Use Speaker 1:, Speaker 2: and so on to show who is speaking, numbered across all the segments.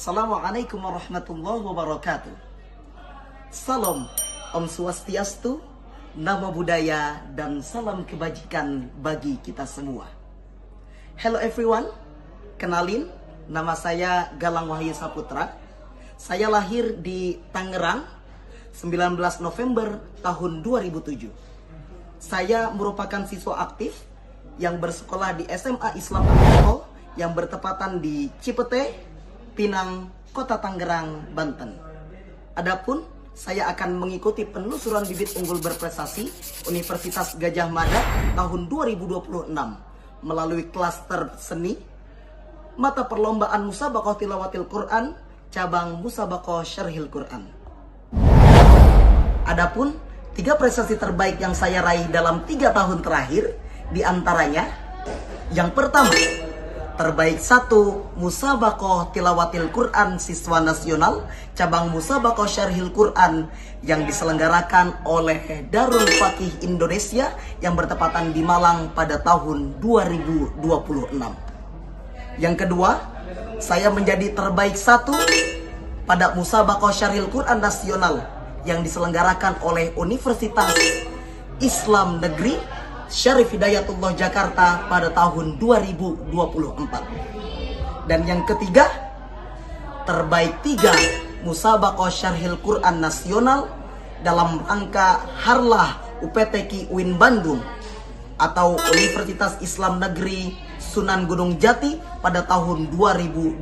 Speaker 1: Assalamualaikum warahmatullahi wabarakatuh. Salam Om Swastiastu, Namo Buddhaya, dan salam kebajikan bagi kita semua. Hello everyone, kenalin, nama saya Galang Wahyu Saputra. Saya lahir di Tangerang 19 November tahun 2007. Saya merupakan siswa aktif yang bersekolah di SMA Islam Al-Hol yang bertepatan di Cipete, Pinang, Kota Tangerang, Banten. Adapun saya akan mengikuti penelusuran bibit unggul berprestasi Universitas Gadjah Mada tahun 2026 melalui klaster seni, mata perlombaan Musabaqah Tilawatil Quran, cabang Musabaqah Syarhil Quran. Adapun 3 prestasi terbaik yang saya raih dalam 3 tahun terakhir, diantaranya yang pertama, terbaik 1 Musabaqah Tilawatil Quran Siswa Nasional cabang Musabaqah Syarhil Quran yang diselenggarakan oleh Darul Faqih Indonesia yang bertepatan di Malang pada tahun 2026. Yang kedua, saya menjadi terbaik 1 pada Musabaqah Syarhil Quran Nasional yang diselenggarakan oleh Universitas Islam Negeri Syarif Hidayatullah Jakarta pada tahun 2024. Dan yang ketiga, terbaik 3 Musabaqah Syarhil Quran Nasional dalam rangka Harlah UPTQ UIN Bandung atau Universitas Islam Negeri Sunan Gunung Jati pada tahun 2025.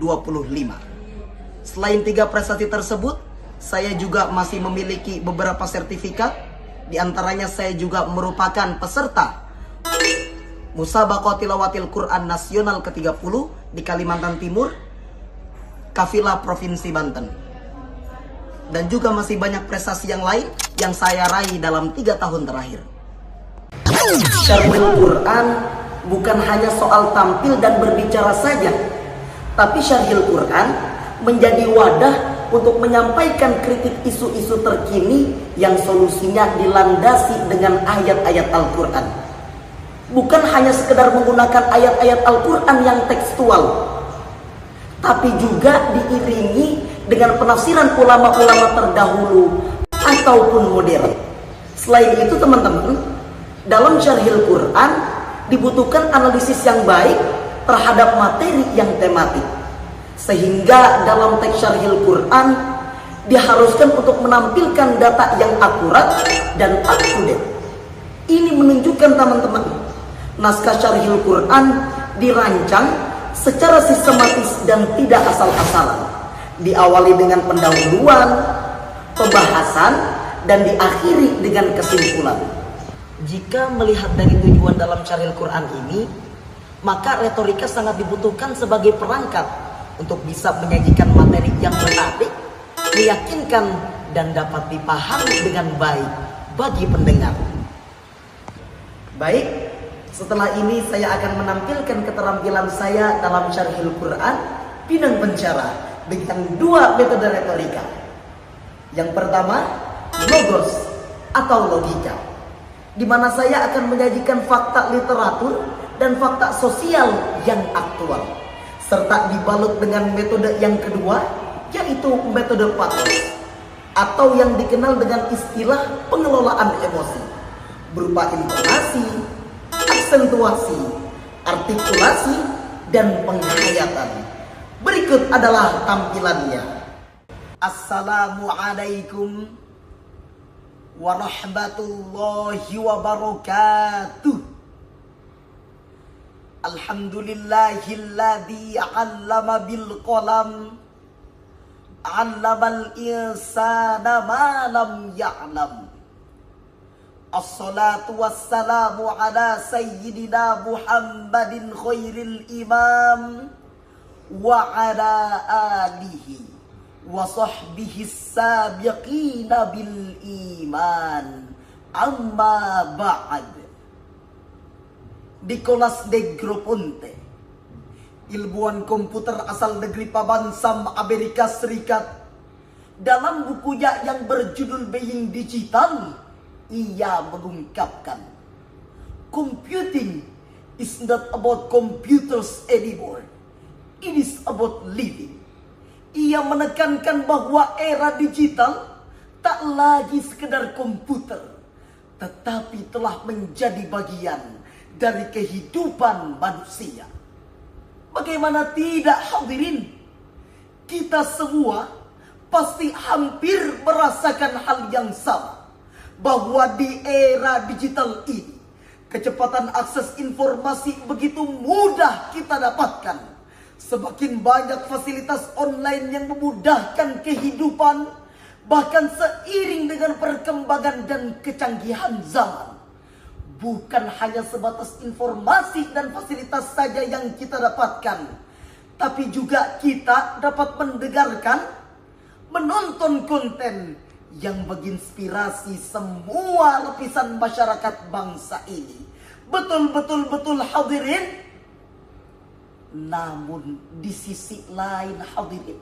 Speaker 1: Selain 3 prestasi tersebut, saya juga masih memiliki beberapa sertifikat. Di antaranya saya juga merupakan peserta Musabaqah Tilawatil Quran Nasional ke-30 di Kalimantan Timur, Kafilah Provinsi Banten. Dan juga masih banyak prestasi yang lain yang saya raih dalam 3 tahun terakhir. Syarhil Quran bukan hanya soal tampil dan berbicara saja, tapi Syarhil Quran menjadi wadah untuk menyampaikan kritik isu-isu terkini yang solusinya dilandasi dengan ayat-ayat Al-Quran. Bukan hanya sekedar menggunakan ayat-ayat Al-Quran yang tekstual, tapi juga diiringi dengan penafsiran ulama-ulama terdahulu ataupun modern. Selain itu teman-teman, dalam Syarhil Quran dibutuhkan analisis yang baik terhadap materi yang tematik. Sehingga dalam teks Syarhil Quran diharuskan untuk menampilkan data yang akurat dan up-to-date. Ini menunjukkan teman-teman, naskah Syarhil Quran dirancang secara sistematis dan tidak asal-asalan. Diawali dengan pendahuluan, pembahasan, dan diakhiri dengan kesimpulan. Jika melihat dari tujuan dalam Syarhil Quran ini, maka retorika sangat dibutuhkan sebagai perangkat untuk bisa menyajikan materi yang menarik, meyakinkan, dan dapat dipahami dengan baik bagi pendengar. Baik, setelah ini saya akan menampilkan keterampilan saya dalam Syarhil Quran Pinang Pencara dengan 2 metode retorika. Yang pertama, logos atau logika, di mana saya akan menyajikan fakta literatur dan fakta sosial yang aktual, serta dibalut dengan metode yang kedua, yaitu metode patos, atau yang dikenal dengan istilah pengelolaan emosi, berupa intonasi, aksentuasi, artikulasi, dan penghayatan. Berikut adalah tampilannya. Assalamualaikum warahmatullahi wabarakatuh. Alhamdulillahilladzi 'allama bil qalam, 'allamal insana ma lam ya'lam. Assalatu wassalamu ala sayyidina Muhammadin khairil imam wa ala alihi wa sahbihi sabiqina bil iman. Amma ba'd. Di kelas Negro Ponte, ilmuwan komputer asal negeri Pabansam, Amerika Serikat, dalam bukunya yang berjudul Being Digital, ia mengungkapkan, computing is not about computers anymore. It is about living. ia menekankan bahwa era digital tak lagi sekedar komputer, tetapi telah menjadi bagian dari kehidupan manusia. Bagaimana tidak, hadirin? Kita semua pasti hampir merasakan hal yang sama, bahwa di era digital ini kecepatan akses informasi begitu mudah kita dapatkan. Semakin banyak fasilitas online yang memudahkan kehidupan, bahkan seiring dengan perkembangan dan kecanggihan zaman. Bukan hanya sebatas informasi dan fasilitas saja yang kita dapatkan, tapi juga kita dapat mendengarkan, menonton konten yang menginspirasi semua lapisan masyarakat bangsa ini. Betul hadirin. Namun di sisi lain, hadirin,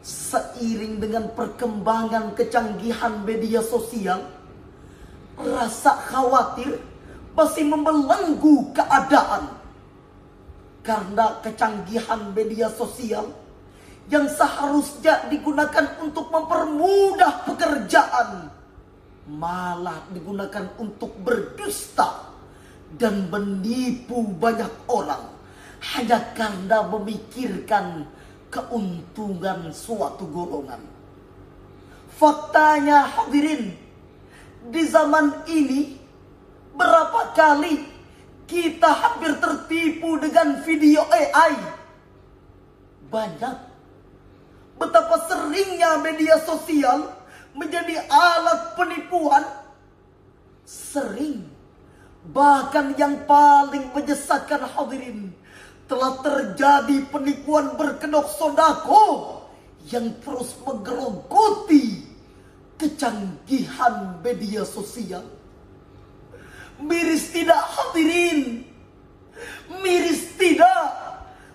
Speaker 1: seiring dengan perkembangan kecanggihan media sosial, rasa khawatir masih membelenggu keadaan. Karena kecanggihan media sosial yang seharusnya digunakan untuk mempermudah pekerjaan, malah digunakan untuk berdusta dan menipu banyak orang hanya karena memikirkan keuntungan suatu golongan. Faktanya, hadirin, di zaman ini berapa kali kita hampir tertipu dengan video AI. Banyak. Betapa seringnya media sosial menjadi alat penipuan. Sering. Bahkan yang paling menyesakkan, hadirin, telah terjadi penipuan berkedok sodako yang terus menggerogoti kecanggihan media sosial. Miris tidak, hadirin? Miris tidak?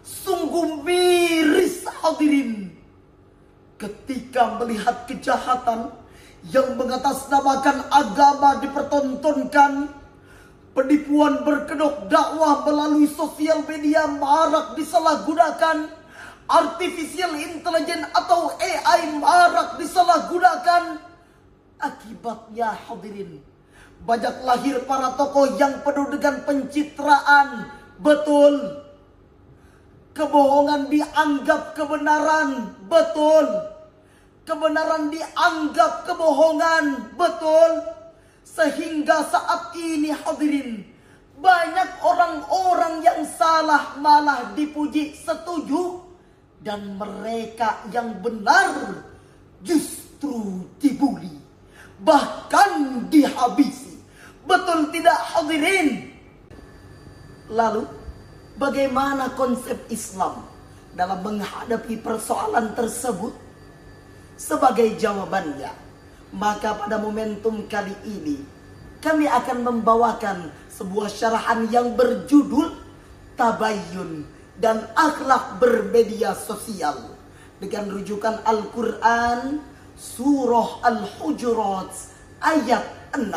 Speaker 1: Sungguh miris, hadirin, ketika melihat kejahatan yang mengatasnamakan agama dipertontonkan. Penipuan berkedok dakwah melalui sosial media marak disalahgunakan. Artificial intelligence atau AI marak disalahgunakan. Akibatnya, hadirin, banyak lahir para tokoh yang penuh dengan pencitraan. Betul. Kebohongan dianggap kebenaran. Betul. Kebenaran dianggap kebohongan. Betul. Sehingga saat ini, hadirin, banyak orang-orang yang salah malah dipuji, setuju, dan mereka yang benar justru dibuli, bahkan dihabisi. Betul tidak, hadirin? Lalu, bagaimana konsep Islam dalam menghadapi persoalan tersebut? Sebagai jawabannya, maka pada momentum kali ini kami akan membawakan sebuah syarahan yang berjudul Tabayyun dan Akhlak Bermedia Sosial dengan rujukan Al-Quran Surah Al-Hujurat ayat 6.